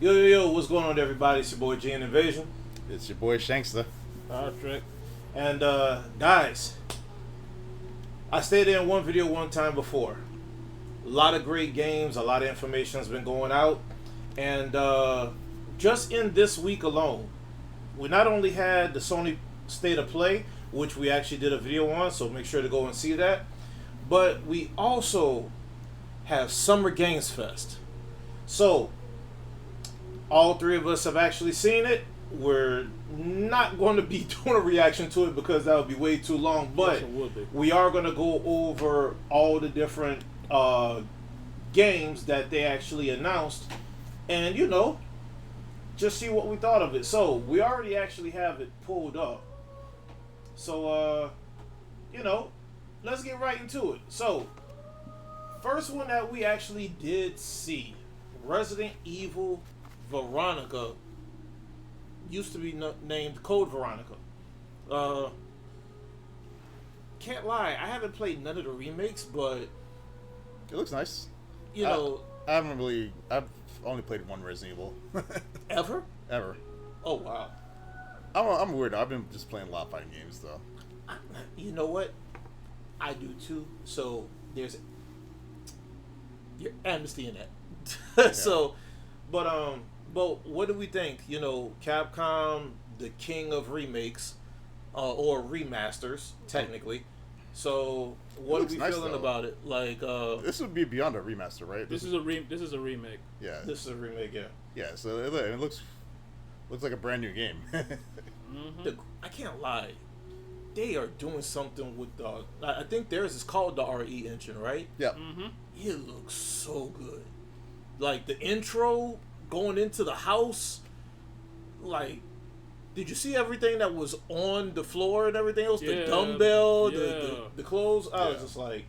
Yo, what's going on, everybody? It's your boy G and Invasion. It's your boy Shankster. Star Trek. And, guys, I stated in one video one time before. A lot of great games, a lot of information has been going out. And, just in this week alone, we not only had the Sony State of Play, which we actually did a video on, so make sure to go and see that. But we also have Summer Games Fest. So, all three of us have actually seen it. We're not going to be doing a reaction to it because that would be way too long. But Yes, it would be. we are going to go over all the different games that they actually announced. And, just see what we thought of it. So, we already actually have it pulled up. So, let's get right into it. So, first one that we actually did see, Resident Evil Veronica, used to be named Code Veronica. Can't lie, I haven't played none of the remakes, but It looks nice. I've only played one Resident Evil. ever? Ever. Oh wow. I'm weird. I've been just playing a lot of fighting games though. You know what? I do too. So there's your amnesty in that. So, but what do we think? Capcom, the king of remakes, or remasters, technically. So, what are we nice, feeling though. about it? Like, This would be beyond a remaster, right? This is a remake. Yeah. this is a remake, yeah. Yeah. So it looks like a brand new game. Mm-hmm. I can't lie. They are doing something with the. I think theirs is called the RE engine, right? Yeah. Mm-hmm. It looks so good. Like the intro going into the house. Like, did you see everything that was on the floor and everything else? The Yeah, dumbbell, yeah. the clothes. I was Yeah. just like,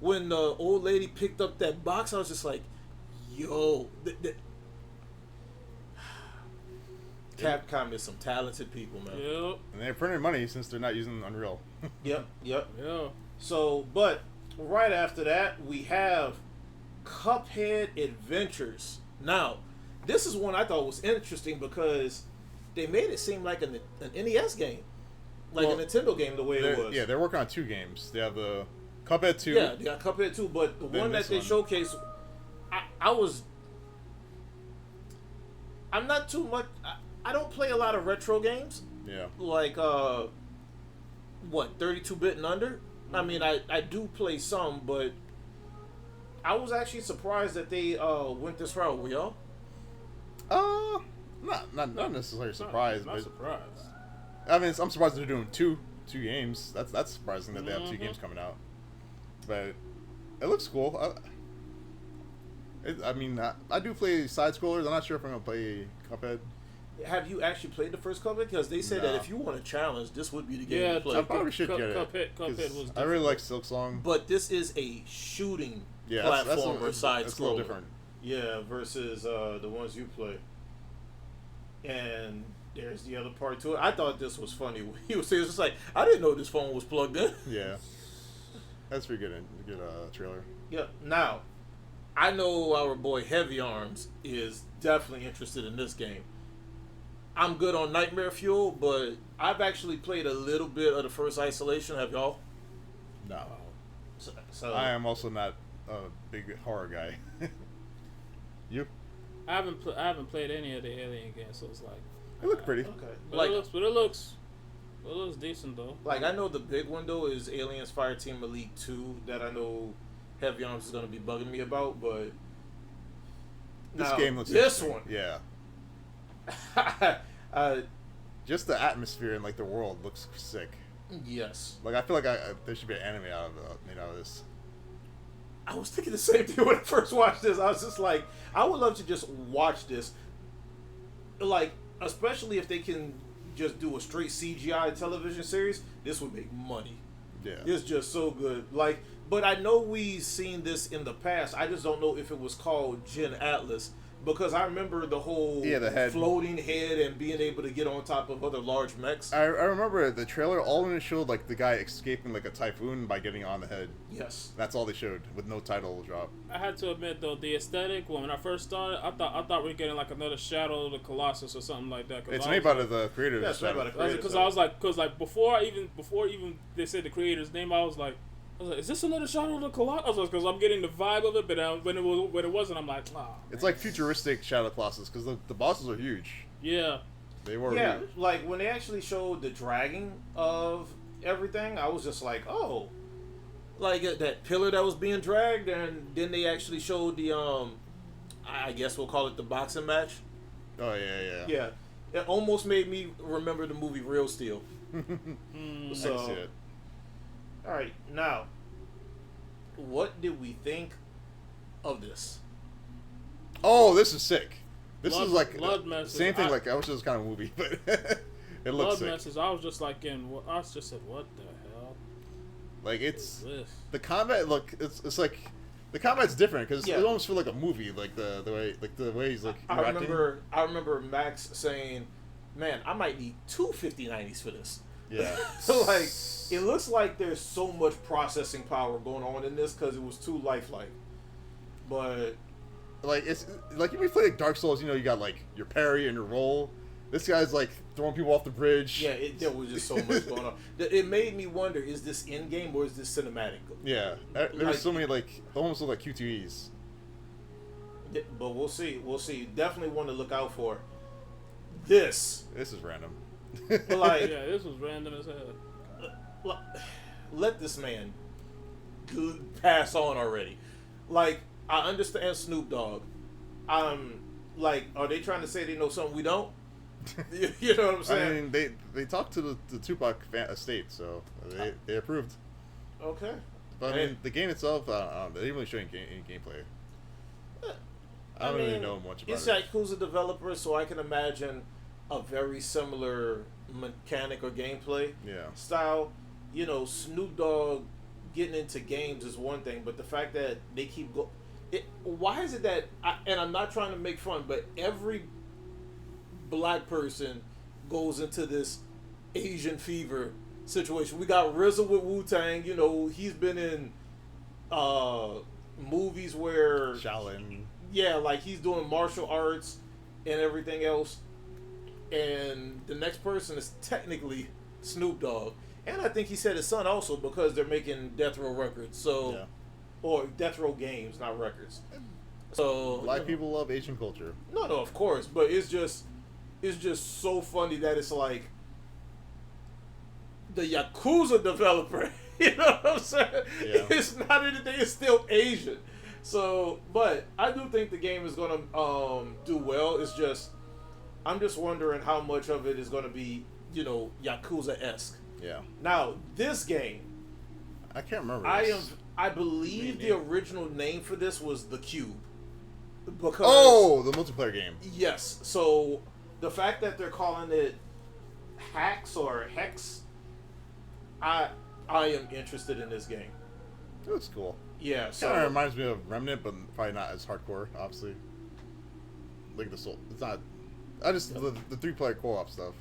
when the old lady picked up that box, I was just like, yo. Capcom is some talented people, man. Yep. And they're printing money since they're not using Unreal. Yep. Yeah. So, but right after that, we have Cuphead Adventures. Now, this is one I thought was interesting because they made it seem like an NES game, like Well, a Nintendo game, the way it was. Yeah, they're working on two games. They have the Cuphead 2. Yeah, they got Cuphead too, but the Then one that this they one. showcased, I'm not too much. I don't play a lot of retro games, Yeah. like 32-bit and under. I mean, I do play some, but I was actually surprised that they went this route. Were y'all? Not necessarily surprised, Not but surprised. I mean, I'm surprised they're doing two games. That's surprising that they have two Mhm. games coming out. But it looks cool. I do play side scrollers. I'm not sure if I'm gonna play Cuphead. Have you actually played the first Cuphead? Because they said that No. if you want a challenge, this would be the game Yeah, to play. I probably should get it. Cuphead 'cause was. I really like Silk Song. But this is a shooting Yeah, platformer side that's a little scroller. different. Yeah, versus the ones you play. And there's the other part to it. I thought this was funny. He was just like, I didn't know this phone was plugged in. Yeah, that's pretty good. Good trailer. Yeah. Now, I know our boy Heavy Arms is definitely interested in this game. I'm good on Nightmare Fuel, but I've actually played a little bit of the first Isolation. Have y'all? No, So I am also not a big horror guy. You? I haven't played any of the Alien games, so it's like. They look pretty. okay. But it looks decent though. Like I know the big one though is Aliens Fireteam Elite 2 that I know Heavy Arms is gonna be bugging me about, but This now, game looks this interesting. one. Yeah, uh, just the atmosphere and like the world looks sick. yes. Like I feel like there should be an anime made out of this. I was thinking the same thing when I first watched this. I was just like, I would love to just watch this. Like, especially if they can just do a straight CGI television series, this would make money. Yeah. It's just so good. Like, but I know we've seen this in the past. I just don't know if it was called Gen Atlas. Because I remember the whole the head. floating head and being able to get on top of other large mechs. I remember the trailer all only showed like the guy escaping like a typhoon by getting on the head. Yes. That's all they showed with no title drop. I had to admit though, the aesthetic when I first started, I thought we were getting like another Shadow of the Colossus or something like that. It's made by the creators. Yeah, it's made by the creators. Because I was like, before even they said the creator's name, I was like, is this another Shadow of the Colossus? Because I'm getting the vibe of it, but when it wasn't, I'm like, It's like futuristic Shadow Colossus because the bosses are huge. Yeah. They were huge. Like when they actually showed the dragging of everything, I was just like, oh, like that pillar that was being dragged, and then they actually showed the I guess we'll call it the boxing match. Oh yeah. Yeah, it almost made me remember the movie Real Steel. So, I see it. All right, now, what did we think of this? Oh, this is sick. This is like Blood Messes. Same thing. Like I wish it was kind of a movie, but it looks sick. Blood Messes. I was just like I just said, what the hell? Like it's this? The combat. Look, it's like the combat's different because it almost feels like a movie. Like the way he's like. I remember Max saying, "Man, I might need two 5090s for this." Yeah. So like, it looks like there's so much processing power going on in this because it was too lifelike. But like it's like if you play like Dark Souls, you got like your parry and your roll. This guy's like throwing people off the bridge. Yeah, there was just so much going on. It made me wonder: is this in game or is this cinematic? Yeah, there was so many like almost look like QTEs. But we'll see. We'll see. Definitely want to look out for this. This is random. Like, yeah, this was random as hell. Let this man pass on already. Like, I understand Snoop Dogg. Like, are they trying to say they know something we don't? You know what I'm saying? I mean, they talked to the Tupac estate, so they approved. Okay. But I mean, the game itself, they didn't really show any gameplay. I don't really know much about it. It's Yakuza developers, so I can imagine a very similar mechanic or gameplay style. Snoop Dogg getting into games is one thing, but the fact that they keep why is it that and I'm not trying to make fun, but every black person goes into this Asian fever situation. We got RZA with Wu-Tang. He's been in movies where Shaolin. Yeah, like he's doing martial arts and everything else. And the next person is technically Snoop Dogg. And I think he said his son also, because they're making Death Row records. So, or Death Row games, not records. So Black people love Asian culture. No, of course. But it's just so funny that it's like the Yakuza developer. You know what I'm saying? Yeah. It's not anything. It's still Asian. So, but I do think the game is gonna do well. It's just I'm just wondering how much of it is gonna be Yakuza-esque. Yeah. Now this game, I can't remember. I believe the original name for this was The Cube. Because the multiplayer game. Yes. So the fact that they're calling it Hacks or Hex, I am interested in this game. It looks cool. Yeah. So kind of reminds me of Remnant, but probably not as hardcore, obviously. Like the Soul. It's not. I just the 3-player co-op stuff.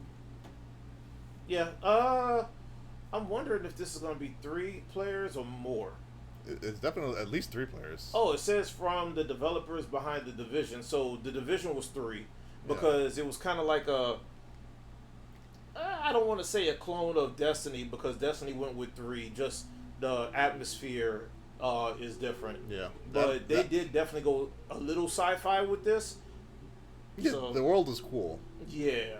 Yeah. I'm wondering if this is going to be 3 players or more. It's definitely at least 3 players. Oh, it says from the developers behind The Division. So The Division was 3 because it was kind of like I don't want to say a clone of Destiny, because Destiny went with 3. Just the atmosphere is different. Yeah. But they did definitely go a little sci-fi with this. Yeah, so, the world is cool. Yeah.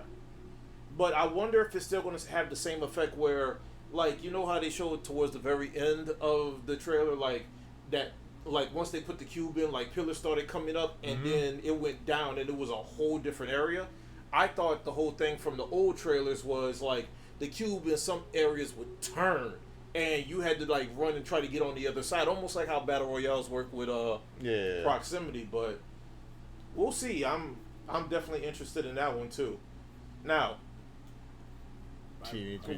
But I wonder if it's still going to have the same effect where, like, how they showed towards the very end of the trailer, like, that, like, once they put the cube in, like, pillars started coming up, and then it went down, and it was a whole different area. I thought the whole thing from the old trailers was, like, the cube in some areas would turn, and you had to, like, run and try to get on the other side, almost like how Battle Royales work with proximity, but we'll see. I'm definitely interested in that one, too. Now,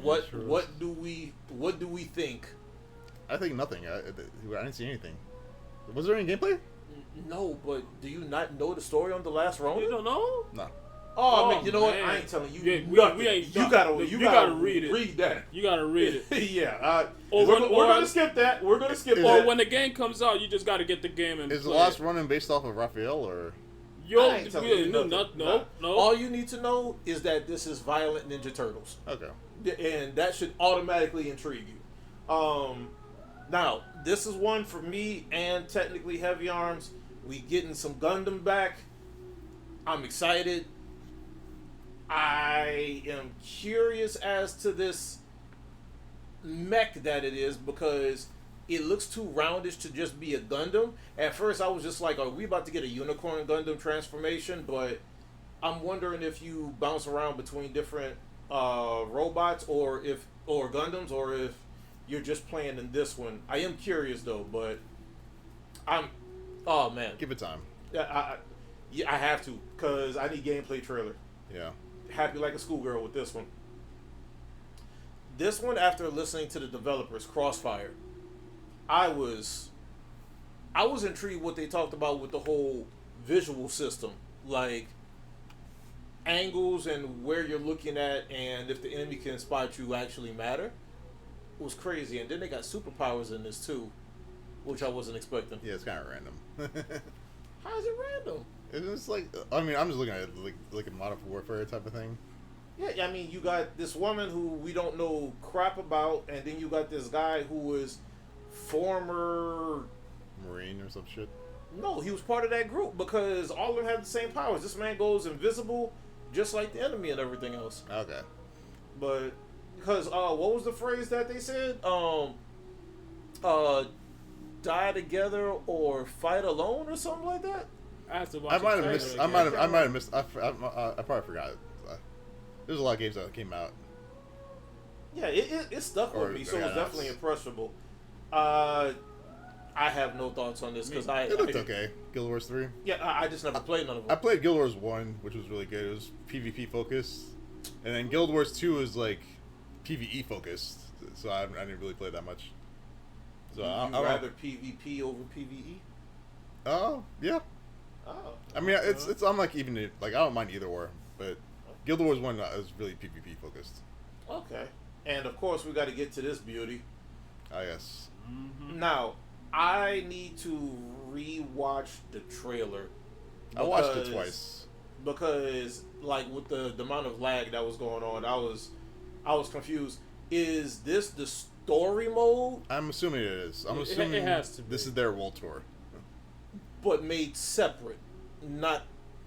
what do we think? I think nothing. I didn't see anything. Was there any gameplay? No, but do you not know the story on the last Ronin? You don't know? No. Oh, man, Oh, you know what? man. I ain't telling you. Yeah, nothing. we ain't. You gotta read it. Read that. You gotta read it. Yeah. Or we're when- gonna or- skip that. We're gonna skip Is that. Or when the game comes out, you just gotta get the game and Is the play last it. Running based off of Raphael or? Yo, I ain't telling you no, nothing. no, Nah. no. All you need to know is that this is Violent Ninja Turtles. Okay. And that should automatically intrigue you. Now, this is one for me and technically Heavy Arms. We getting some Gundam back. I'm excited. I am curious as to this mech that it is because it looks too roundish to just be a Gundam. At first, I was just like, are we about to get a Unicorn Gundam transformation? But I'm wondering if you bounce around between different robots or Gundams, or if you're just playing in this one. I am curious though, but oh man, Give it time. yeah, I have to because I need gameplay trailer. Yeah. Happy like a schoolgirl with this one. This one, after listening to the developers, Crossfire, I was intrigued what they talked about with the whole visual system, like angles and where you're looking at, and if the enemy can spot you actually matter. It was crazy, and then they got superpowers in this too, which I wasn't expecting. Yeah, it's kind of random. How is it random? It's like, I mean, I'm just looking at it like a Modern Warfare type of thing. Yeah, I mean, you got this woman who we don't know crap about, and then you got this guy who was former. Marine or some shit. No, he was part of that group because all of them have the same powers. This man goes invisible, just like the enemy and everything else. Okay. But because what was the phrase that they said? Die together or fight alone or something like that. I have to watch I might the have missed. trailer I again. might have missed. I probably forgot. There's a lot of games that came out. Yeah, it stuck with Or me, so yeah, it's definitely that's- impressionable. I have no thoughts on this because It looked okay. Guild Wars 3. Yeah, I just never played none of I them. played Guild Wars 1, which was really good. It was PvP focused, and then Guild Wars 2 is like PvE focused. So I didn't really play that much. So You'd I rather PvP over PvE? Oh yeah. Oh, I mean, it's I'm like even like I don't mind either or, but Guild Wars 1 is really PvP focused. okay. And of course, we got to get to this beauty. Ah yes. Mhm. Now, I need to rewatch the trailer. I watched it because- twice. Because, like, with the amount of lag that was going on, I was confused. Is this the story mode, I'm assuming it is. I'm It assuming has to be. this is their world tour. but made separate, not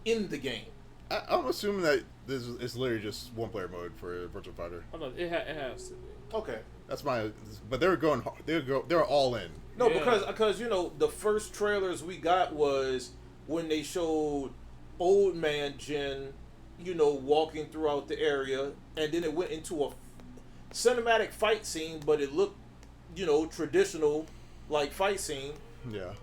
in the game? I'm assuming that this is literally just one player mode for Virtual Fighter. Hold on, it has to be. Okay. That's my. But they were all in. No, Yeah. because you know the first trailers we got was when they showed old man Jin, you know, walking throughout the area, and then it went into a cinematic fight scene, but it looked, you know, traditional like fight scene. Yeah.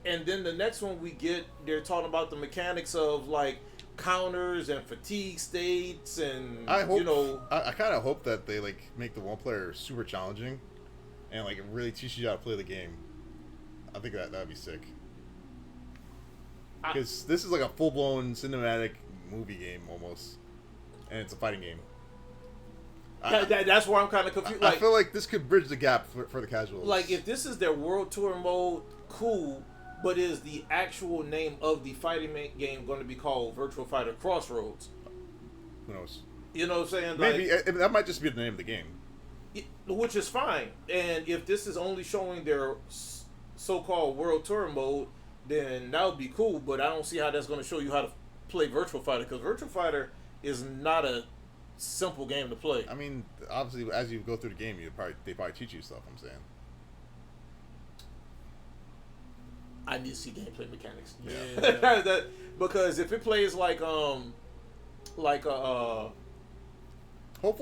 And then the next one we get, they're talking about the mechanics of like counters and fatigue states, and I hope. you know, I kind of hope that they like make the one player super challenging, and like really teach you how to play the game. I think that'd be sick. Because this is like a full blown cinematic movie game almost, and it's a fighting game. that's where I'm kind of confused. I Like, feel like this could bridge the gap for the casuals. like if this is their world tour mode, cool. But is the actual name of the fighting game going to be called Virtual Fighter Crossroads? Who knows? You know what I'm saying? Maybe Like, that might just be the name of the game. which is fine. And if this is only showing their so-called world tour mode, then that would be cool. But I don't see how that's going to show you how to play Virtual Fighter, because Virtual Fighter is not a simple game to play. I mean, obviously, as you go through the game, they probably teach you stuff. I'm saying. I need to see gameplay mechanics. Yeah. That, because if it plays like Hopefully,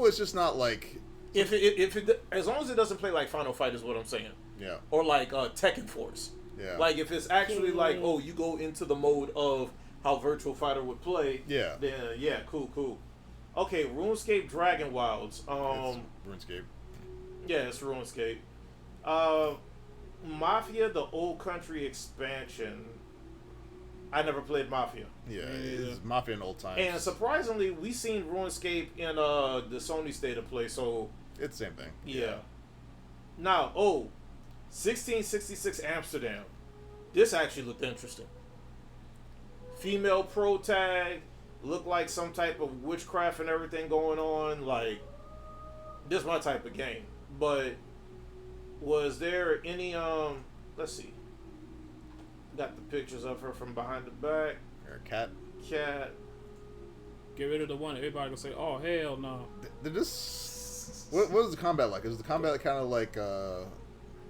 it's just not like if it as long as it doesn't play like Final Fight is what I'm saying, yeah, or like Tekken Force. yeah, Like if it's actually like, oh, you go into the mode of how Virtual Fighter would play. yeah. Then yeah, cool. Okay, RuneScape Dragon Wilds. It's RuneScape. Yeah, it's RuneScape. Mafia, the Old Country expansion. I never played Mafia. Yeah, it's Mafia in old times. And surprisingly, we seen RuneScape in the Sony State of Play, so it's the same thing. yeah. Now, 1666 Amsterdam. This actually looked interesting. Female pro tag, looked like some type of witchcraft and everything going on. Like, this is my type of game. But was there any let's see. Got the pictures of her from behind the back. Or cat. Cat. Get rid of the one. Everybody gonna say, "Oh hell no." Did this? What is the combat like? Is the combat kind of like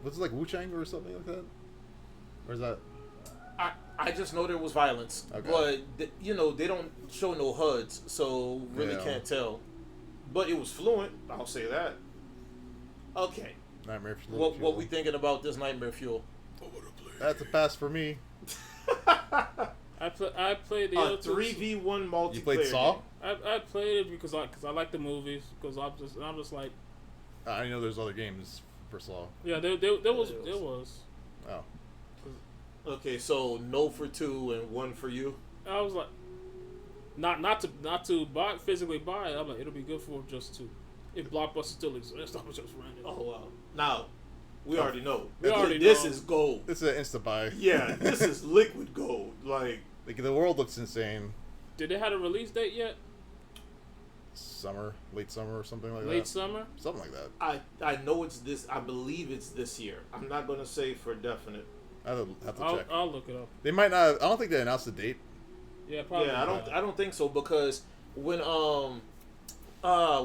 what's it like, Wu Chang or something like that? Or is that? I just know there was violence, Okay. but they don't show no HUDs, so really Yeah. can't tell. But it was fluent. I'll say that. Okay. Nightmare Fuel? What we thinking about this Nightmare Fuel? That's a pass for me. I played the other two. 3v1 multiplayer. You played Saw? game. I played it because I like the movies. Because I'm just like, I know there's other games for Saw. yeah, there was. Oh. Okay, so no for 2 and 1 for you. I was like, not to physically buy it. I'm like, it'll be good for just 2. If Blockbuster still exists, I was just renting. Oh wow! Now we already know. We already this know. is gold. This is an insta buy. Yeah, this is liquid gold. Like The world looks insane. Did they have a release date yet? Late summer or something like that. Late summer? Something like that. I know it's this. I believe it's this year. I'm not gonna say for definite. I have to check. I'll look it up. They might not. I don't think they announced the date. Yeah, probably. Yeah, I don't think so because when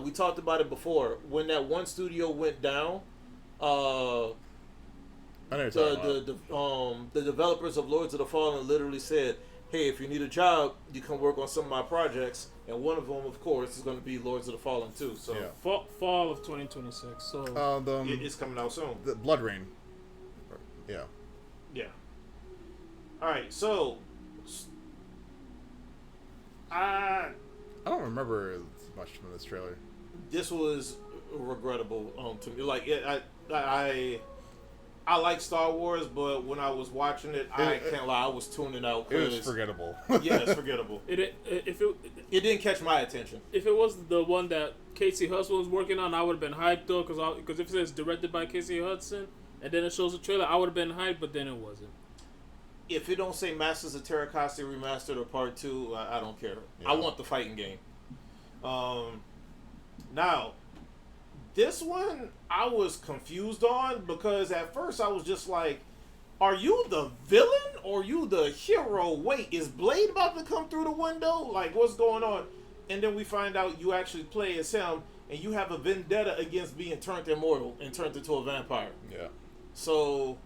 we talked about it before when that one studio went down, I know you're talking about. the developers of Lords of the Fallen literally said, "Hey, if you need a job, you can work on some of my projects." And one of them, of course, is going to be Lords of the Fallen too. So Yeah. Fall of 2026. So it's coming out soon. The Blood Rain. Yeah. Yeah. All right, so I don't remember much from this trailer. this was regrettable to me. Like I like Star Wars, but when I was watching it, I can't lie, I was tuning out. It was forgettable. Yeah, it's forgettable. it It didn't catch my attention. if it was the one that Casey Hudson was working on, I would have been hyped though, because if it says directed by Casey Hudson and then it shows the trailer, I would have been hyped, but then it wasn't. If it don't say Masters of Terracostia Remastered or Part 2, I don't care. Yeah. I want the fighting game. Now, this one I was confused on because at first I was just like, are you the villain or you the hero? Wait, is Blade about to come through the window? Like, what's going on? And then we find out you actually play as him and you have a vendetta against being turned immortal and turned into a vampire. Yeah. So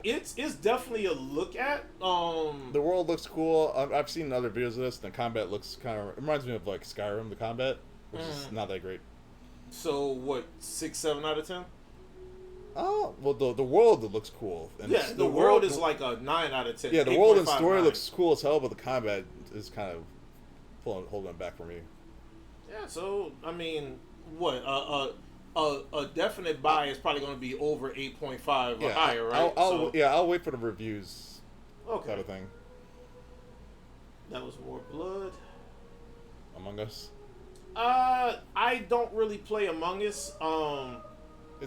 it's definitely a look at. The world looks cool. I've seen other videos of this. And the combat looks kind of reminds me of like Skyrim. The combat, which is not that great. So what? 6, 7 out of 10? Oh well, the world looks cool. And Yeah, the world is like a 9 out of 10. Yeah, the world and 8.5, story 9. looks cool as hell, but the combat is kind of holding it back for me. Yeah, so I mean, what? A definite buy is probably going to be over 8.5 or higher, right? I'll wait for the reviews. Okay. Type of thing. That was More Blood. Among Us. I don't really play Among Us.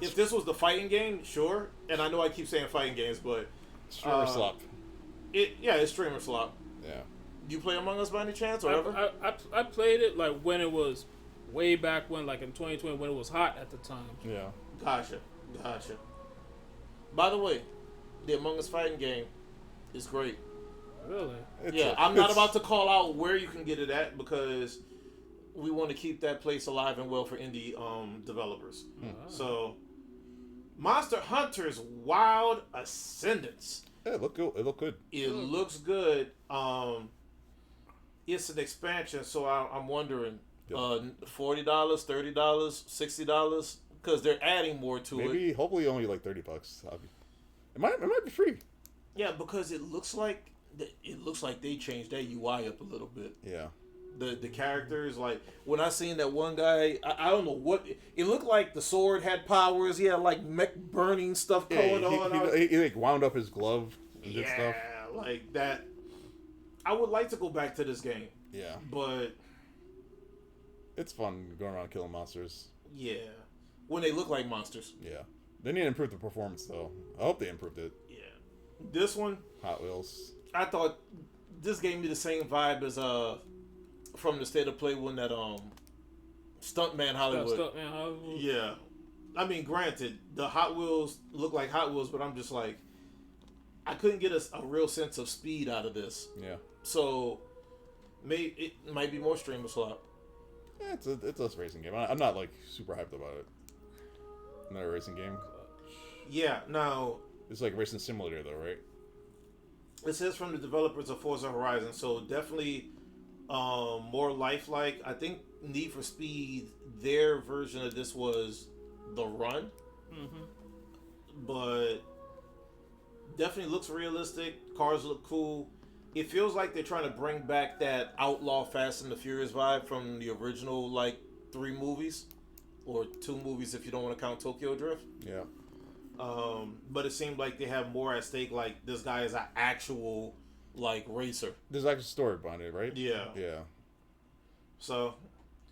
If this was the fighting game, sure. And I know I keep saying fighting games, but Streamer slop. It's streamer slop. Yeah. Do you play Among Us by any chance or ever? I played it like when it was way back when, like in 2020, when it was hot at the time. Yeah. Gotcha. By the way, the Among Us fighting game is great. Really? I'm not about to call out where you can get it at because we want to keep that place alive and well for indie developers. So, Monster Hunter's Wild Ascendance. Yeah, it looked good. It looked good. It looks good. It's an expansion, so I'm wondering, $40, $30, $60, because they're adding more to it. Maybe, hopefully, only like $30. It might be free. Yeah, because it looks like they changed their UI up a little bit. Yeah. The characters, like when I seen that one guy, I don't know what it looked like. The sword had powers. He had like mech burning stuff Yeah, going on. he like wound up his glove and did stuff. Yeah, like that. I would like to go back to this game, Yeah, but it's fun going around killing monsters. yeah, when they look like monsters. Yeah, they need to improve the performance though. I hope they improved it. Yeah, this one, Hot Wheels. I thought this gave me the same vibe as from the State of Play one that Stuntman Hollywood. Stuntman Hollywood. Yeah, I mean, granted, the Hot Wheels look like Hot Wheels, but I'm just like, I couldn't get a real sense of speed out of this. Yeah, So, maybe it might be more stream slot. yeah, it's a racing game. I'm not like super hyped about it. Not a racing game. Yeah. Now, It's like a racing simulator though, right? it says from the developers of Forza Horizon, so definitely more lifelike. I think Need for Speed, their version of this was The Run, but definitely looks realistic. Cars look cool. It feels like they're trying to bring back that Outlaw Fast and the Furious vibe from the original like 3 movies, or 2 movies if you don't want to count Tokyo Drift. Yeah. But it seemed like they have more at stake. Like this guy is an actual like racer. There's actually a story behind it, right? Yeah. Yeah. So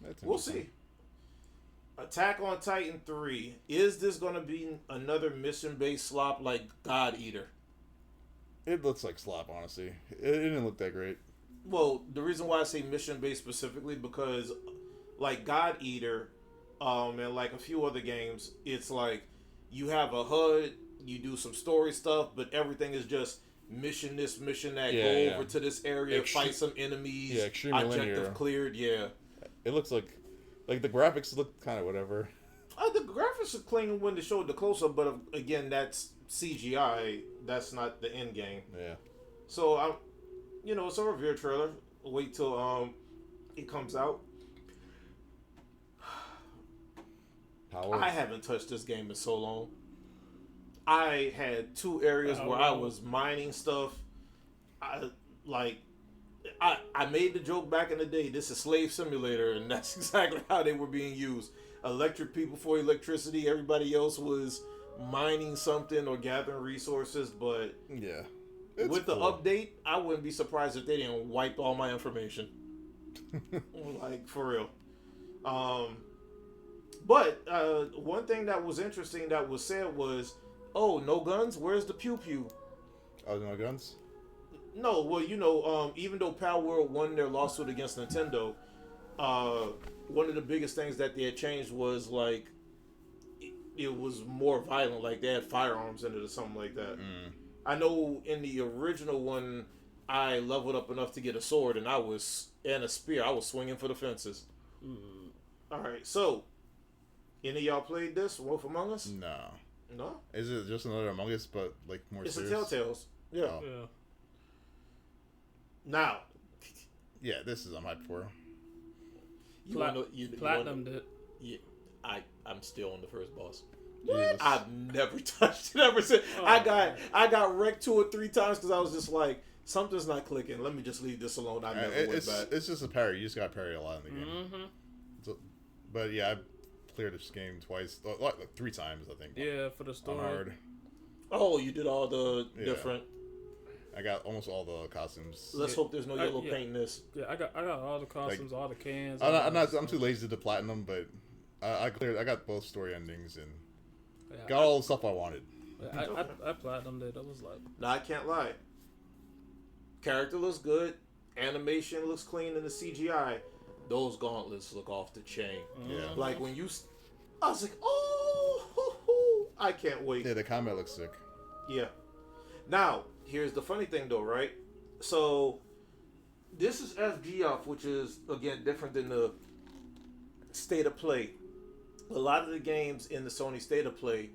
That's we'll interesting. see. Attack on Titan 3. Is this going to be another mission-based slop like God Eater? It looks like slop, honestly. It didn't look that great. Well, the reason why I say mission-based specifically because like God Eater, and like a few other games, it's like you have a HUD, you do some story stuff, but everything is just mission this, mission that, Yeah, go yeah. over to this area, fight some enemies, Yeah, extremely objective linear. cleared, yeah. It looks like the graphics look kind of whatever. The graphics are clean when they showed the close-up, but again, that's CGI. That's not the end game. Yeah. So I'm, it's a review trailer. Wait till it comes out. Power. I haven't touched this game in so long. I had 2 areas where I was mining stuff. I made the joke back in the day. This is Slave Simulator, and that's exactly how they were being used. Electric people for electricity. Everybody else was mining something or gathering resources. But Yeah. with the cool. update, I wouldn't be surprised if they didn't wipe all my information. Like, for real. But one thing that was interesting that was said was, oh, no guns? Where's the pew-pew? Oh, no guns? No, well, even though Pal World won their lawsuit against Nintendo, one of the biggest things that they had changed was, like, it was more violent. Like, they had firearms in it or something like that. I know in the original one, I leveled up enough to get a sword, and a spear. I was swinging for the fences. All right, so, any of y'all played this, Wolf Among Us? No. No? Is it just another Among Us, but like more It's serious? a Telltales. Yeah. Oh. Yeah. Now, Yeah, this is I'm hyped for. you wanna, you Platinum did. Yeah, I'm still on the first boss. Jesus. I've never touched it ever since. I got wrecked 2 or 3 times because I was just like, something's not clicking. Let me just leave this alone. I never went back. It's just a parry. You just got to parry a lot in the game. Mm-hmm. So, but yeah, I've cleared this game twice, like 3 times I think. Yeah, for the On story. hard. Oh, you did all the Yeah. different. I got almost all the costumes. Let's hope there's no yellow yeah. paint in this. Yeah, I got all the costumes, all the cans. I'm too lazy to platinum, but I got both story endings and Yeah, got all the stuff I wanted. I platinumed it. I was like, Now, I can't lie. Character looks good. Animation looks clean in the CGI. Those gauntlets look off the chain. Yeah. Like when I was like, oh, I can't wait. Yeah, the combat looks sick. Yeah. Now, here's the funny thing though, right? So, this is FGF, which is, again, different than the State of Play. A lot of the games in the Sony State of Play,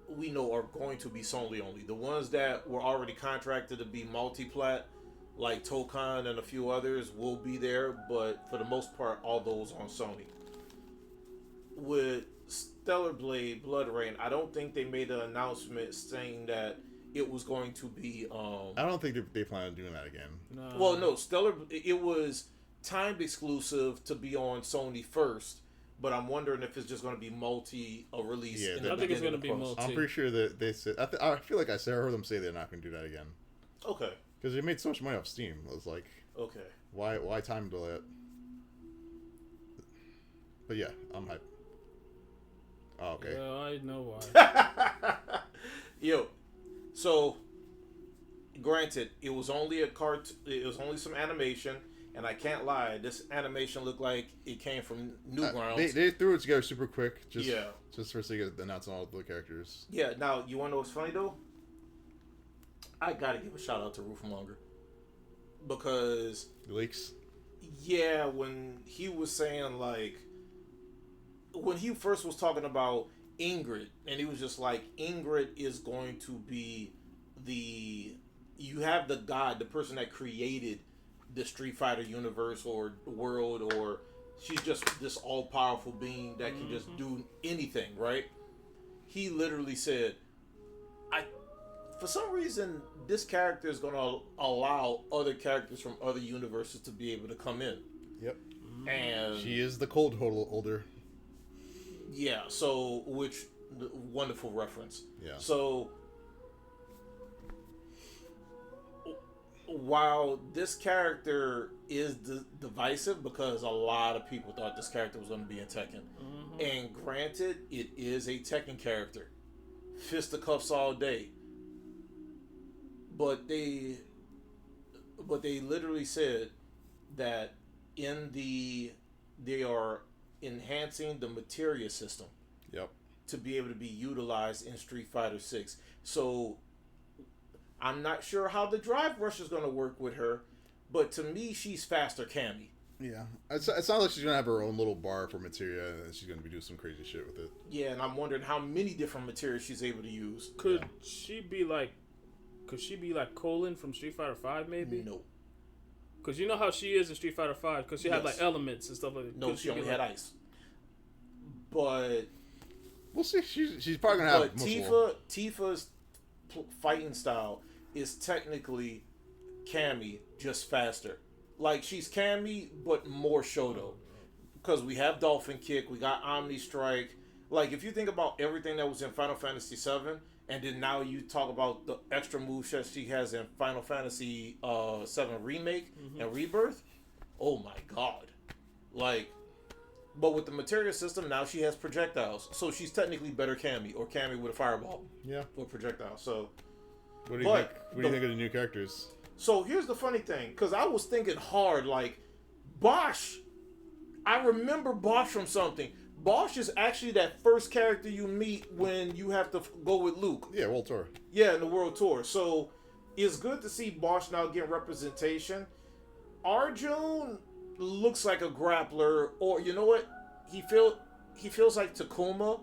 we know are going to be Sony only. The ones that were already contracted to be multi-plat, like Tokon and a few others, will be there, but for the most part, all those on Sony. With Stellar Blade, Blood Rain, I don't think they made an announcement saying that it was going to be I don't think they plan on doing that again. no. well, no, Stellar. It was timed exclusive to be on Sony first, but I'm wondering if it's just going to be multi release. Yeah, in the I think it's beginning gonna be of Pros. multi. I'm pretty sure that they said. I feel like I heard them say they're not going to do that again Okay. because they made so much money off Steam. I was like, Okay. why time delay it? But yeah, I'm hyped. Oh, okay. Yeah, I know why. Yo, so granted, it was only it was only some animation, and I can't lie, this animation looked like it came from Newgrounds. They threw it together super quick. Yeah. Just for to announce all the characters. Yeah, now you wanna know what's funny though? I gotta give a shout out to Roofmonger. Because The leaks. yeah, when he was saying like when he first was talking about Ingrid, and he was just like, Ingrid is going to be you have the god, the person that created the Street Fighter universe or world, or she's just this all powerful being that can just do anything, right? He literally said, for some reason, this character is going to allow other characters from other universes to be able to come in. Yep. And She is the cold holder. yeah, so which wonderful reference. Yeah. So while this character is divisive because a lot of people thought this character was going to be in Tekken, and granted, it is a Tekken character, fisticuffs all day. But they literally said that they are enhancing the materia system Yep. to be able to be utilized in Street Fighter 6. So I'm not sure how the drive rush is going to work with her, but to me, she's faster Cammy. Yeah. It sounds like she's gonna have her own little bar for materia, and she's gonna be doing some crazy shit with it. Yeah, and I'm wondering how many different materials she's able to use. Could she be like Colin from Street Fighter 5 maybe? No. Because you know how she is in Street Fighter 5, because she had Yes. like elements and stuff like that. No, Could she only be had like, ice. But We'll see. She's probably gonna have. Tifa's fighting style is technically Cammy, just faster. Like, she's Cammy, but more Shoto. Because we have Dolphin Kick, we got Omni Strike. Like, if you think about everything that was in Final Fantasy VII, and then now you talk about the extra moves that she has in Final Fantasy VII Remake and Rebirth, oh my god. Like, but with the materia system, now she has projectiles. So she's technically better Cammy, or Cammy with a fireball. Yeah. Or projectile. So What do you think? What do you think of the new characters? So here's the funny thing, because I was thinking hard, like, Bosch. I remember Bosch from something. Bosch is actually that first character you meet when you have to go with Luke. Yeah, World Tour. Yeah, in the World Tour. So it's good to see Bosch now getting representation. Arjun looks like a grappler, or you know what? He feels like Takuma,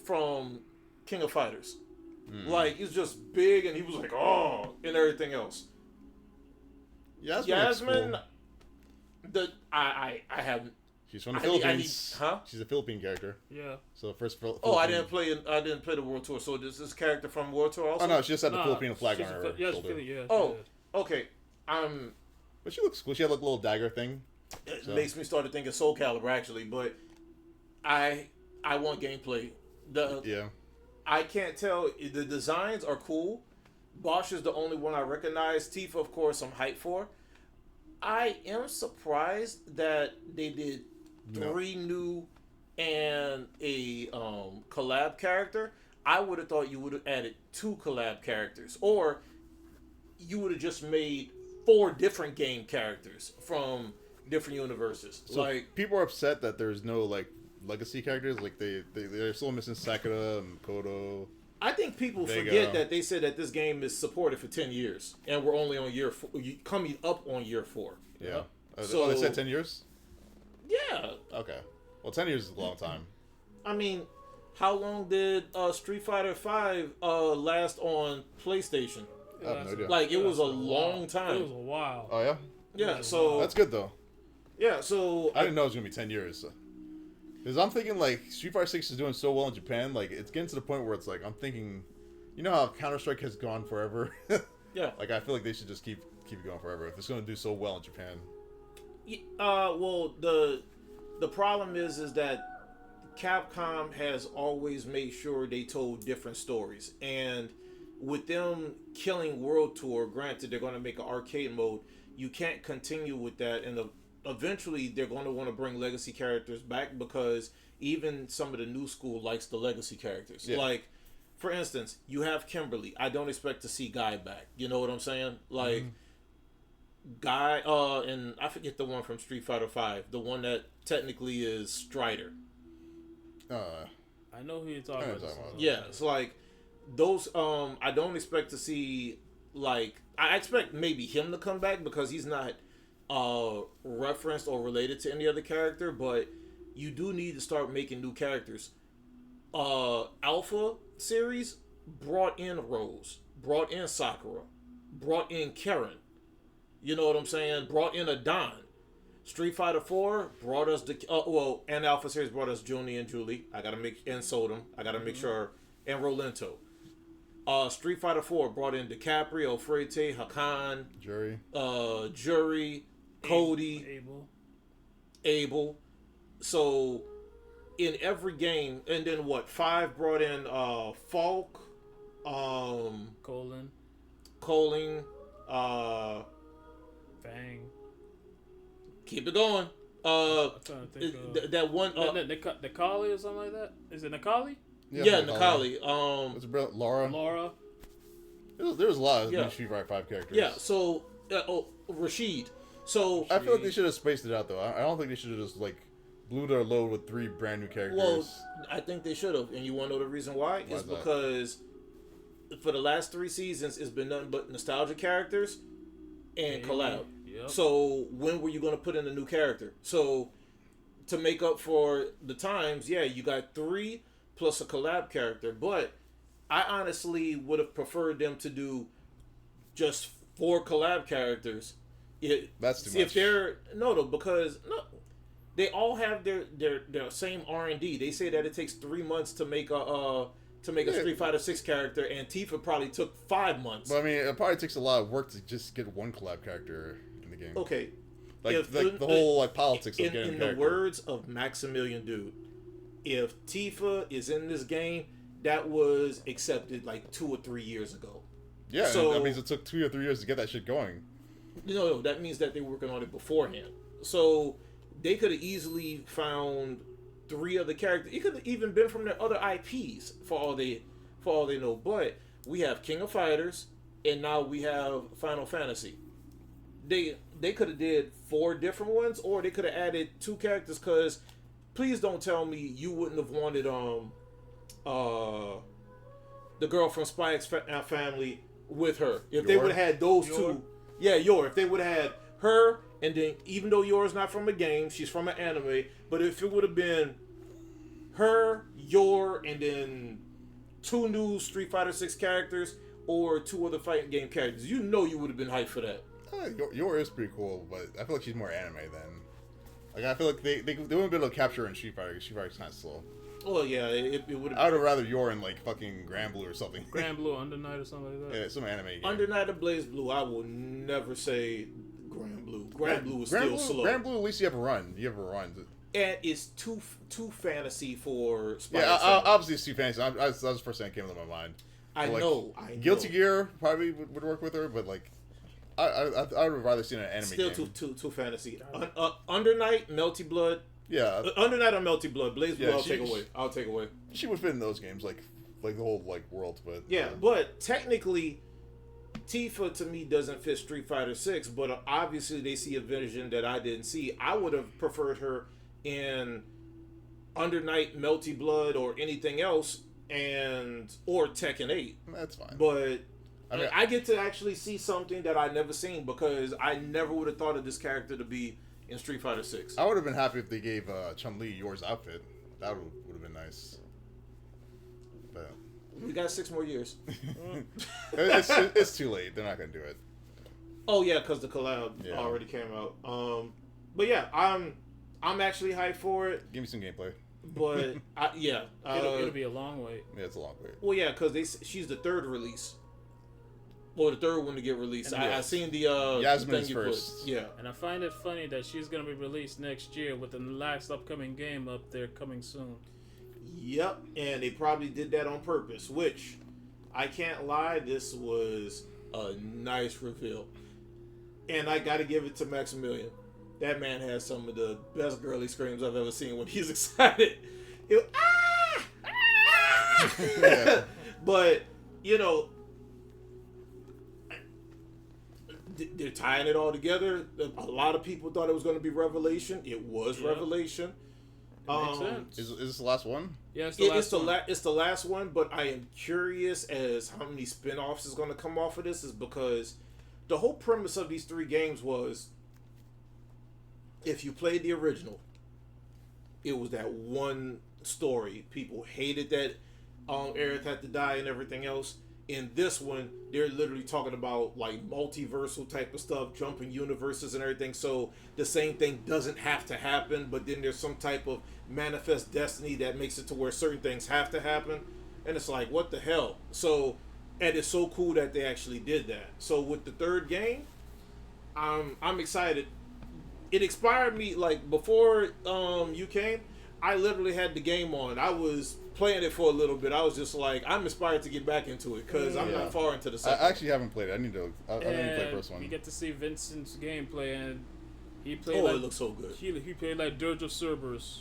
from King of Fighters. Like, he's just big, and he was like, oh, and everything else. Yasmin, I haven't. She's from the I need- Philippines. huh? She's a Philippine character. yeah. So the first. Oh, I didn't play the World Tour. So is this character from World Tour also? Oh no, she just had the Nah, Filipino flag on she's her yeah, shoulder. yeah. Oh, yeah. okay. But she looks cool. She had like a little dagger thing. It So- makes me start to think of Soul Calibur actually, but I want gameplay. Yeah. I can't tell. The designs are cool. Bosch is the only one I recognize. Tifa, of course, I'm hyped for. I am surprised that they did three new and a collab character. I would have thought you would have added 2 collab characters, or you would have just made 4 different game characters from different universes. So like, people are upset that there's no like legacy characters. Like they're still missing Sakura and Kodo. I think people There you forget go. that they said that this game is supported for 10 years, and we're only on year 4, coming up on year 4. Yeah. So- they said 10 years. Yeah, Okay. Well, 10 years is a long time. I mean, how long did Street Fighter 5 last on PlayStation? I have no idea. Like, it was a lasted long while. time. It was a while. Oh yeah. Yeah, so That's good though. yeah, so I didn't know it was gonna be 10 years. Because I'm thinking like Street Fighter 6 is doing so well in Japan, like it's getting to the point where it's like I'm thinking, you know how Counter Strike has gone forever. Yeah. Like I feel like they should just keep it going forever. If it's going to do so well in Japan. Well, the problem is that Capcom has always made sure they told different stories, and with them killing World Tour, granted they're going to make an arcade mode. You can't continue with that, and eventually they're going to want to bring legacy characters back because even some of the new school likes the legacy characters. Yeah. Like, for instance, you have Kimberly. I don't expect to see Guy back. You know what I'm saying? Like. Guy, and I forget the one from Street Fighter V, the one that technically is Strider. I know who you're talking about. Yeah, it's like those. I don't expect to see like I expect maybe him to come back because he's not referenced or related to any other character, but you do need to start making new characters. Alpha series brought in Rose, brought in Sakura, brought in Karen. You know what I'm saying? Brought in a Don. Street Fighter 4 brought us the and Alpha Series brought us Junie and Julie. I gotta make and Sodom. I gotta make sure and Rolento. Street Fighter 4 brought in DiCaprio, Freyte, Hakan, Jury, Cody, Abel. So in every game, and then what? 5 brought in Falk, Colin, Fang. Keep it going. I'm trying to think that one. Nikali or something like that. Is it Nikali? Yeah, Nikali. What's her Laura? There was a lot of new Street Fighter 5 characters. Yeah. So, Rashid. So I feel like they should have spaced it out though. I don't think they should have just like blew their load with 3 brand new characters. Well, I think they should have, and you want to know the reason why? It's because for the last 3 seasons, it's been nothing but nostalgia characters and collab. Yep. So when were you going to put in a new character? So to make up for the times, yeah, you got 3 plus a collab character, but I honestly would have preferred them to do just 4 collab characters. That's too much. If they're because they all have their same R&D. They say that it takes 3 months to make a Street Fighter 6 character, and Tifa probably took 5 months. But I mean, it probably takes a lot of work to just get one collab character in the game. Okay. Like the whole politics of getting in the words of Maximilian Dude, if Tifa is in this game, that was accepted like 2 or 3 years ago. Yeah, so that means it took 2 or 3 years to get that shit going. No, that means that they were working on it beforehand. So they could have easily found 3 other characters. It could have even been from their other IPs for all they know. But we have King of Fighters, and now we have Final Fantasy. They could have did 4 different ones, or they could have added 2 characters. Because please don't tell me you wouldn't have wanted the girl from Spy X Family with her. If they would have had those 2. Yeah, if they would have had her, and then even though Yor's not from a game, she's from an anime, but if it would have been her, and then 2 new Street Fighter 6 characters or 2 other fighting game characters, you would have been hyped for that. Yor is pretty cool, but I feel like she's more anime than. Like I feel like they wouldn't be able to capture her in Street Fighter. Street Fighter's kind of slow. Oh yeah, it would have. I would have rather Yor in like fucking Grand Blue or something. Grand Blue, Under Night or something like that. Yeah, some anime game. Under Night or Blaze Blue, I will never say Grand Blue. Grand Blue is still slow. Grand Blue, at least you have a run. And it's too fantasy for Spy. Yeah, obviously it's too fantasy. That's the first thing that came to my mind. I know. Guilty Gear probably would work with her, but like, I would have rather seen an anime still game. too fantasy. Under Night, Melty Blood. Yeah. Under Night or Melty Blood, Blaze Blue. I'll take away. She would fit in those games, like the whole world, but yeah. But technically, Tifa to me doesn't fit Street Fighter 6, but obviously they see a vision that I didn't see. I would have preferred her in Under Night, Melty Blood, or anything else, or Tekken 8. That's fine. But I get to actually see something that I never seen because I never would have thought of this character to be in Street Fighter 6. I would have been happy if they gave Chun-Li Yor's outfit. That would have been nice. But we got 6 more years. it's too late. They're not gonna do it. Oh yeah, because the collab already came out. But yeah, I'm actually hyped for it. Give me some gameplay. But it'll be a long wait. Yeah, it's a long wait. Well, yeah, because she's the 3rd release. or the third one to get released. And I seen the Yasmin's thing you first. put. Yeah. And I find it funny that she's gonna be released next year with the last upcoming game up there coming soon. Yep, and they probably did that on purpose, which I can't lie, this was a nice reveal. And I gotta give it to Maximilian. That man has some of the best girly screams I've ever seen when he's excited. Ah! Ah! But, you know, they're tying it all together. A lot of people thought it was going to be Revelation. It was Revelation. Makes sense. Is this the last one? Yeah, it's the last one. It's the last one, but I am curious as how many spin-offs is going to come off of this, is because the whole premise of these 3 games was, if you played the original, it was that one story. People hated that Aerith had to die and everything else. In this one, they're literally talking about like multiversal type of stuff, jumping universes and everything. So the same thing doesn't have to happen, but then there's some type of manifest destiny that makes it to where certain things have to happen. And it's like, what the hell? So, and it's so cool that they actually did that. So with the 3rd game, I'm excited. It expired me like before you came. I literally had the game on. I was playing it for a little bit. I was just like, I'm inspired to get back into it because I'm not far into the second. I actually haven't played it. I need to play first one. You get to see Vincent's gameplay, and he played. Oh, it looks so good. He played like Dirge of Cerberus.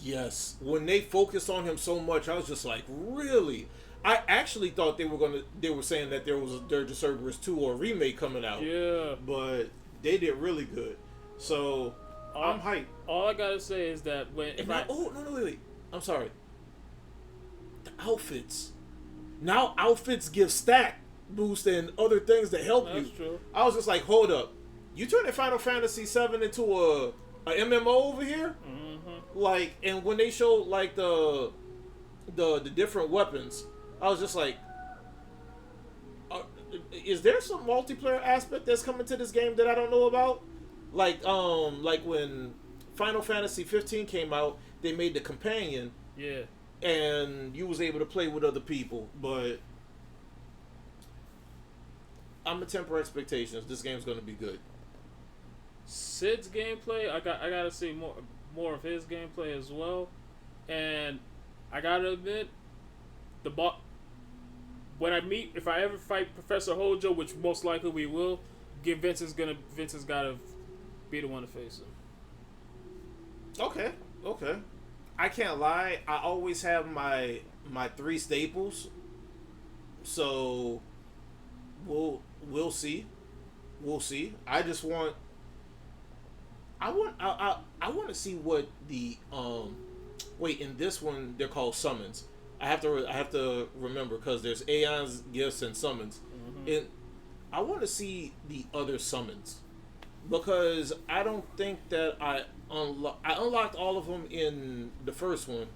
Yes, when they focused on him so much, I was just like, really? I actually thought they were saying that there was a Dirge of Cerberus 2 or a remake coming out. Yeah, but they did really good. So I'm hyped. All I gotta say is that wait. I'm sorry. The outfits. Now outfits give stat boost and other things that help you. That's true. I was just like, hold up. You turning Final Fantasy 7 into a MMO over here? Mm-hmm. Like, and when they showed like the different weapons, I was just like, is there some multiplayer aspect that's coming to this game that I don't know about? Like when Final Fantasy 15 came out, they made the companion. Yeah. And you was able to play with other people, but I'm gonna temper expectations. This game's gonna be good. Sid's gameplay, I gotta see more of his gameplay as well, and I gotta admit, if I ever fight Professor Hojo, which most likely we will, Vince has gotta be the one to face him. Okay. I can't lie. I always have my 3 staples. So we'll see. We'll see. I want to see what the in this one they're called summons. I have to remember because there's Aeon's gifts and summons. Mm-hmm. And I want to see the other summons because I don't think that I unlocked all of them in the first one.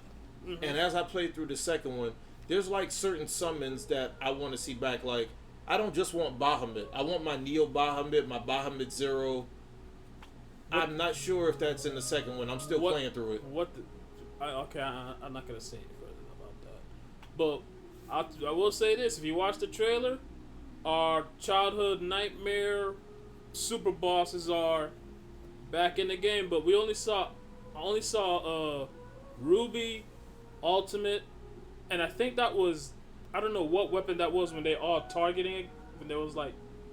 Mm-hmm. And as I played through the second one, there's like certain summons that I want to see back. Like, I don't just want Bahamut. I want my Neo Bahamut, my Bahamut Zero. I'm not sure if that's in the second one. I'm still playing through it. I'm not gonna say any further about that. But I will say this: if you watch the trailer, our childhood nightmare super bosses are back in the game. But I only saw Ruby, Ultimate, and I think that was, I don't know what weapon that was when they all targeting it, when they was like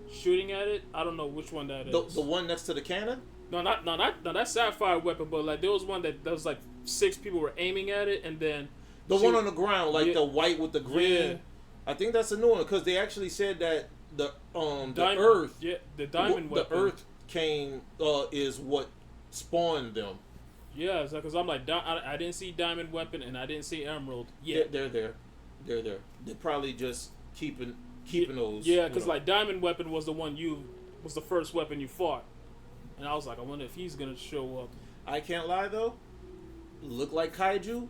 shooting at it. I don't know which one that is. The one next to the cannon? No, not that Sapphire weapon, but like there was one that was like 6 people were aiming at it, and then the one on the ground, like the white with the green. Yeah. I think that's a new one because they actually said that the Earth, the diamond weapon, the Earth came is what spawned them. Yeah, because I'm like, I didn't see diamond weapon and I didn't see emerald. Yeah, they're there. They're probably just keeping those. Yeah, because like diamond weapon was the first weapon you fought, and I was like, I wonder if he's gonna show up. I can't lie though. Look like Kaiju.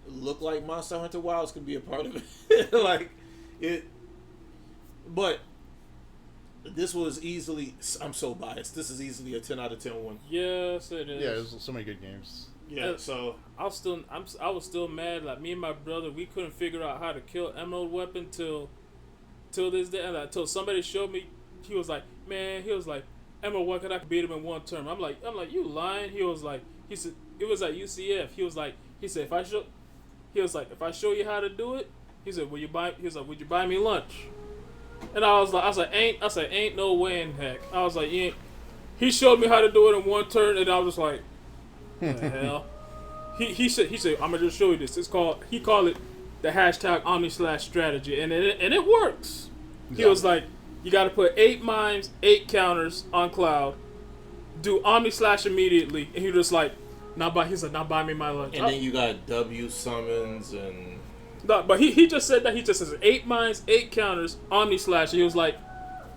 Look like Monster Hunter Wilds could be a part of it. Like it, but this was easily. I'm so biased. This is easily a 10 out of 10 one. Yes, it is. Yeah, there's so many good games. Yeah, so I was still mad. Like me and my brother, we couldn't figure out how to kill Emerald Weapon till till this day, until somebody showed me, he was like, Emma, what could I beat him in one term? I'm like, you lying? He said, it was at UCF. He said, if I show you how to do it, he said, would you buy me lunch? And I was like, ain't no way in heck. I was like, yeah. He showed me how to do it in one turn, and I was just like, what the hell? He said, I'm gonna just show you this. He called it the hashtag Omni/strategy, and it works. He was like, you got to put 8 mimes, 8 counters on Cloud, do Omni/ immediately, and he was just like, now buy me my lunch. And then you got W summons and. No, but he just said that. He just says 8 mines, 8 counters, Omni/. He was like,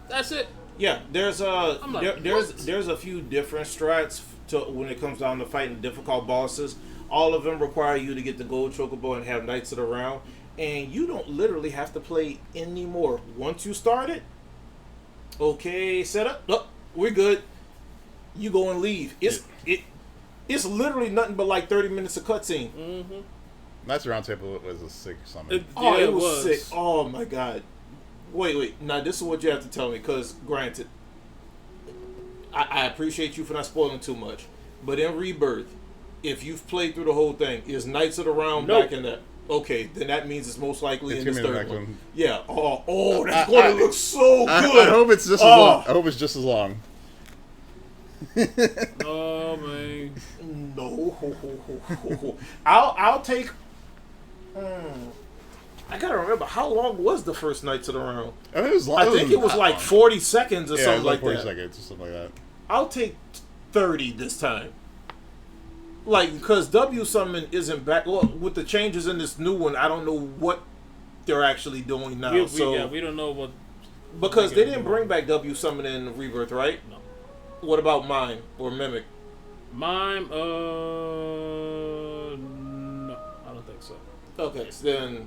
that's it. Yeah, there's like, there's a few different strats when it comes down to fighting difficult bosses. All of them require you to get the gold chocobo and have Knights of the Round, and you don't literally have to play anymore. Once you start it, okay, set up, oh, we're good. You go and leave. It's literally nothing but like 30 minutes of cutscene. Mm-hmm. Knights of the Round Table was a sick summon. It was sick. Oh my god. Wait. Now this is what you have to tell me, because granted, I appreciate you for not spoiling too much, but in Rebirth, if you've played through the whole thing, is Knights of the Round back in that? Okay, then that means it's most likely in this third one. Yeah. Oh, that's going to look so good. I hope it's just as long. I hope it's just as long. Oh man. No. I'll take. I gotta remember, how long was the first Knights of the Round? I mean, it was long. I think it was like 40 seconds or something like 40 that. 40 seconds or something like that. I'll take 30 this time. Like, because W Summon isn't back. Well, with the changes in this new one, I don't know what they're actually doing now. We don't know what. Because they didn't bring back W Summon in Rebirth, right? No. What about Mime or Mimic? Mime, no, I don't think so. Okay, so then.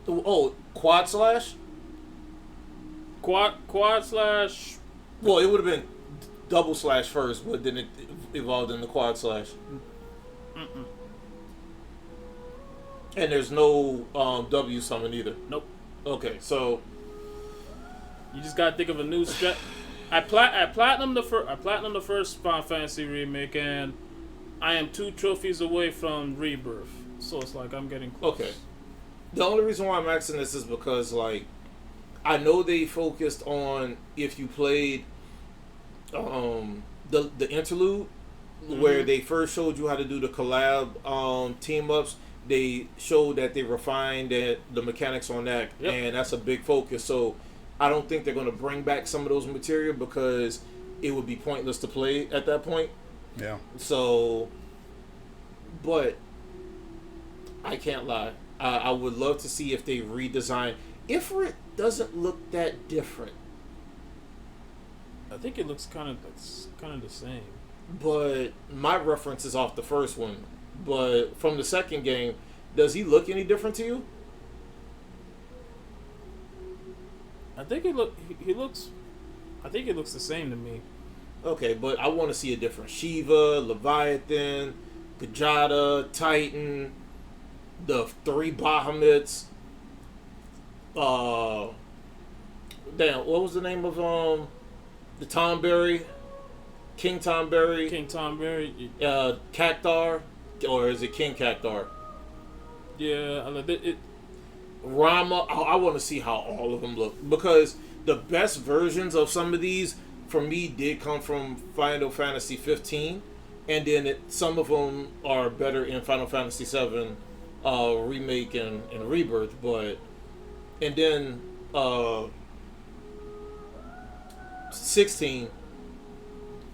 Oh, Quad Slash? Quad slash. Well, it would have been double slash first, but then it evolved into Quad Slash. Mm-mm. And there's no W Summon either. Nope. Okay, so you just gotta think of a new strat. I platinum the first Final Fantasy remake, and I am 2 trophies away from Rebirth. So it's like I'm getting close. Okay. The only reason why I'm asking this is because, like, I know they focused on if you played the interlude where they first showed you how to do the collab team ups. They showed that they refined the mechanics on that, and that's a big focus. So I don't think they're going to bring back some of those material because it would be pointless to play at that point. Yeah. So, but I can't lie. I would love to see if they redesign. Ifrit doesn't look that different. I think it looks kind of the same. But my reference is off the first one. But from the second game, does he look any different to you? I think he looks the same to me. Okay, but I want to see a different Shiva, Leviathan, Gajada, Titan, the 3 Bahamut's. Damn, what was the name of the Tomberry? King Tomberry. Cactar, or is it King Cactar? Yeah, Rama. I want to see how all of them look, because the best versions of some of these for me did come from Final Fantasy 15, and then some of them are better in Final Fantasy 7 remake and Rebirth, and then 16.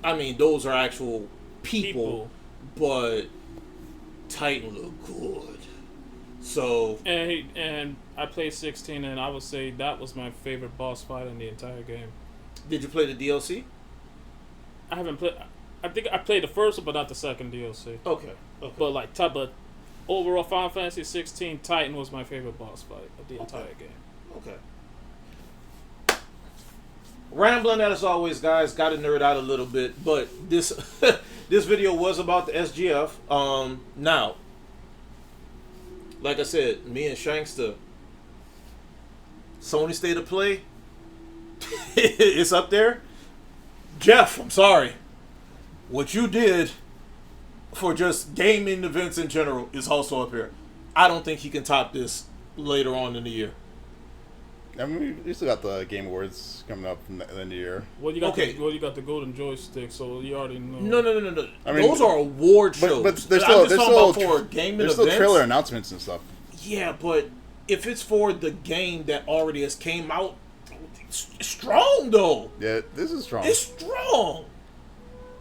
I mean, those are actual people. But Titan look good. So and I played 16, and I would say that was my favorite boss fight in the entire game. Did you play the DLC? I haven't played. I think I played the first one, but not the second DLC. Okay. But overall, Final Fantasy 16 Titan was my favorite boss fight of the entire game. Okay. Rambling as always, guys. Got to nerd out a little bit, but this this video was about the SGF. Now, like I said, me and Shankster, Sony State of Play, it's up there. Jeff, I'm sorry. What you did for just gaming events in general is also up here. I don't think he can top this later on in the year. I mean, we still got the Game Awards coming up in the end of the year. Well, you got Okay. you got the golden joystick, so you already know. No. I mean, those are award shows. But there's I'm still just there's talking still about for gaming there's events. still trailer announcements and stuff. Yeah, but if it's for the game that already has came out, it's strong though. Yeah, this is strong. It's strong.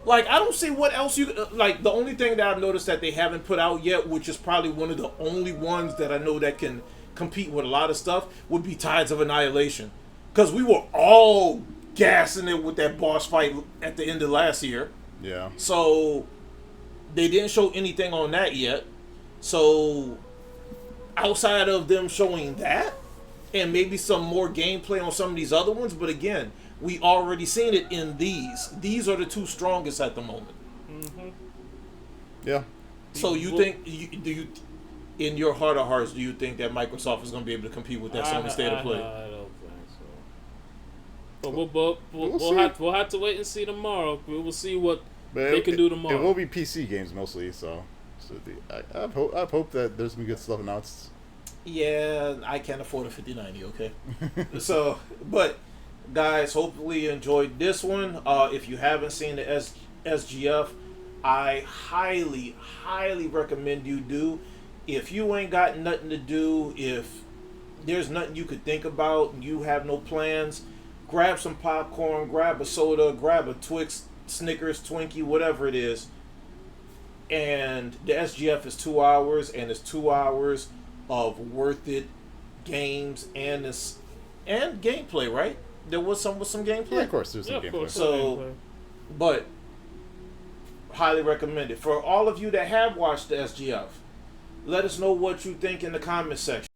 Like, I don't see what else you like. The only thing that I've noticed that they haven't put out yet, which is probably one of the only ones that I know that can compete with a lot of stuff, would be Tides of Annihilation. Because we were all gassing it with that boss fight at the end of last year. Yeah. So they didn't show anything on that yet. So outside of them showing that, and maybe some more gameplay on some of these other ones, but again, we already seen it in these. These are the two strongest at the moment. Yeah. So you think, do you, in your heart of hearts, do you think that Microsoft is going to be able to compete with that Sony State of Play? I don't think so. But we'll have to wait and see tomorrow. We will see what they can do tomorrow. It will be PC games mostly, so I hope that there's some good stuff announced. Yeah, I can't afford a 5090, okay? So, but guys, hopefully you enjoyed this one. If you haven't seen the SGF, I highly recommend you do. If you ain't got nothing to do, if there's nothing you could think about and you have no plans, grab some popcorn, grab a soda, grab a Twix, Snickers, Twinkie, whatever it is. And the SGF is 2 hours, and it's 2 hours of worth it games and gameplay, right? There was some gameplay. Yeah, of course, there's some of gameplay. course. So, but highly recommend it. For all of you that have watched the SGF, let us know what you think in the comment section.